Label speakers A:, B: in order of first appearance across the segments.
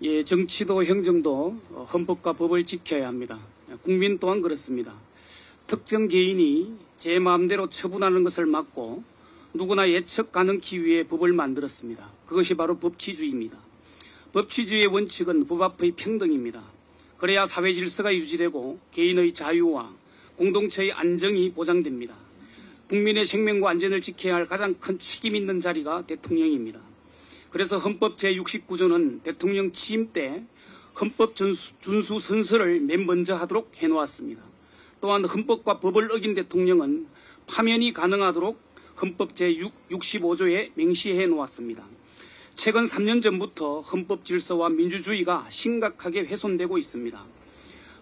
A: 예, 정치도 행정도 헌법과 법을 지켜야 합니다. 국민 또한 그렇습니다. 특정 개인이 제 마음대로 처분하는 것을 막고 누구나 예측 가능키 위해 법을 만들었습니다. 그것이 바로 법치주의입니다. 법치주의의 원칙은 법 앞의 평등입니다. 그래야 사회 질서가 유지되고 개인의 자유와 공동체의 안정이 보장됩니다. 국민의 생명과 안전을 지켜야 할 가장 큰 책임 있는 자리가 대통령입니다. 그래서 헌법 제69조는 대통령 취임 때 헌법 준수 선서를 맨 먼저 하도록 해놓았습니다. 또한 헌법과 법을 어긴 대통령은 파면이 가능하도록 헌법 제65조에 명시해 놓았습니다. 최근 3년 전부터 헌법 질서와 민주주의가 심각하게 훼손되고 있습니다.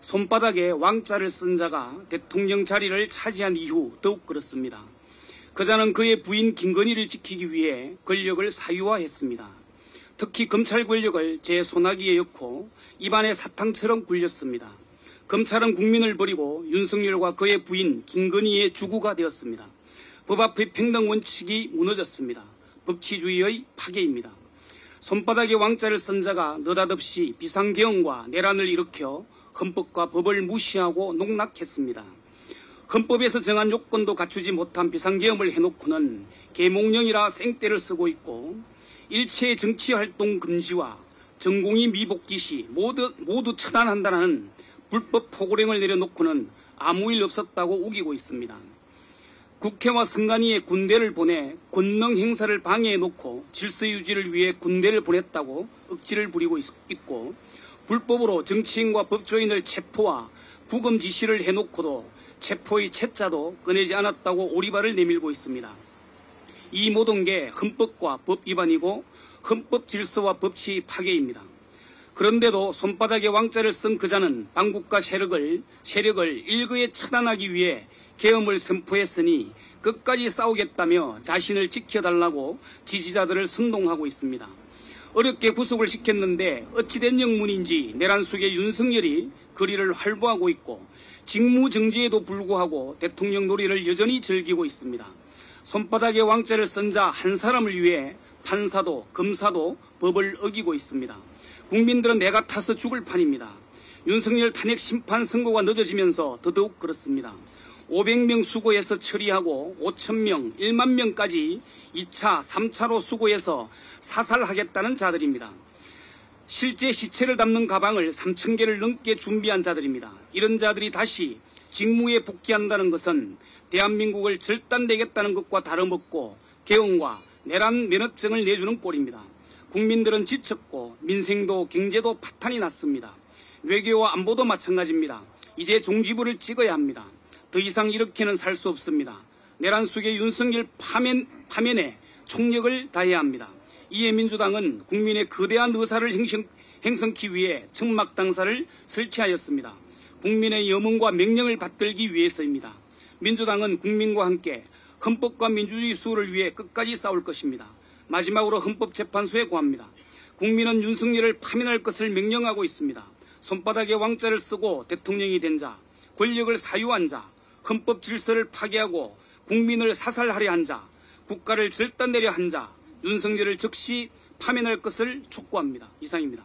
A: 손바닥에 왕자를 쓴 자가 대통령 자리를 차지한 이후 더욱 그렇습니다. 그자는 그의 부인 김건희를 지키기 위해 권력을 사유화했습니다. 특히 검찰 권력을 제 소나기에 엮고 입안에 사탕처럼 굴렸습니다. 검찰은 국민을 버리고 윤석열과 그의 부인 김건희의 주구가 되었습니다. 법 앞의 평등 원칙이 무너졌습니다. 법치주의의 파괴입니다. 손바닥에 왕자를 쓴 자가 느닷없이 비상계엄과 내란을 일으켜 헌법과 법을 무시하고 농락했습니다. 헌법에서 정한 요건도 갖추지 못한 비상계엄을 해놓고는 계몽령이라 생떼를 쓰고 있고 일체의 정치활동 금지와 전공의 미복귀 시 모두 처단한다는 불법 포고령을 내려놓고는 아무 일 없었다고 우기고 있습니다. 국회와 선관위에 군대를 보내 권능 행사를 방해해놓고 질서 유지를 위해 군대를 보냈다고 억지를 부리고 있고 불법으로 정치인과 법조인을 체포와 구금 지시를 해놓고도 체포의 채자도 꺼내지 않았다고 오리발을 내밀고 있습니다. 이 모든 게 헌법과 법 위반이고 헌법 질서와 법치 파괴입니다. 그런데도 손바닥에 왕자를 쓴 그자는 반국가 세력을 일거에 처단하기 위해 계엄을 선포했으니 끝까지 싸우겠다며 자신을 지켜달라고 지지자들을 선동하고 있습니다. 어렵게 구속을 시켰는데 어찌된 영문인지 내란 속에 윤석열이 거리를 활보하고 있고 직무정지에도 불구하고 대통령 놀이를 여전히 즐기고 있습니다. 손바닥에 왕자를 쓴 자 한 사람을 위해 판사도 검사도 법을 어기고 있습니다. 국민들은 내가 타서 죽을 판입니다. 윤석열 탄핵 심판 선고가 늦어지면서 더더욱 그렇습니다. 500명 수고해서 처리하고 5,000명, 1만 명까지 2차, 3차로 수고해서 사살하겠다는 자들입니다. 실제 시체를 담는 가방을 3,000개를 넘게 준비한 자들입니다. 이런 자들이 다시 직무에 복귀한다는 것은 대한민국을 절단되겠다는 것과 다름없고 개헌과 내란 면허증을 내주는 꼴입니다. 국민들은 지쳤고 민생도 경제도 파탄이 났습니다. 외교와 안보도 마찬가지입니다. 이제 종지부를 찍어야 합니다. 더 이상 이렇게는 살 수 없습니다. 내란 속의 윤석열 파면에 총력을 다해야 합니다. 이에 민주당은 국민의 거대한 의사를 행성키 위해 청막당사를 설치하였습니다. 국민의 염원과 명령을 받들기 위해서입니다. 민주당은 국민과 함께 헌법과 민주주의 수호를 위해 끝까지 싸울 것입니다. 마지막으로 헌법재판소에 고합니다. 국민은 윤석열을 파면할 것을 명령하고 있습니다. 손바닥에 왕자를 쓰고 대통령이 된 자, 권력을 사유한 자, 헌법 질서를 파괴하고 국민을 사살하려 한 자, 국가를 절단내려 한 자, 윤석열을 즉시 파면할 것을 촉구합니다. 이상입니다.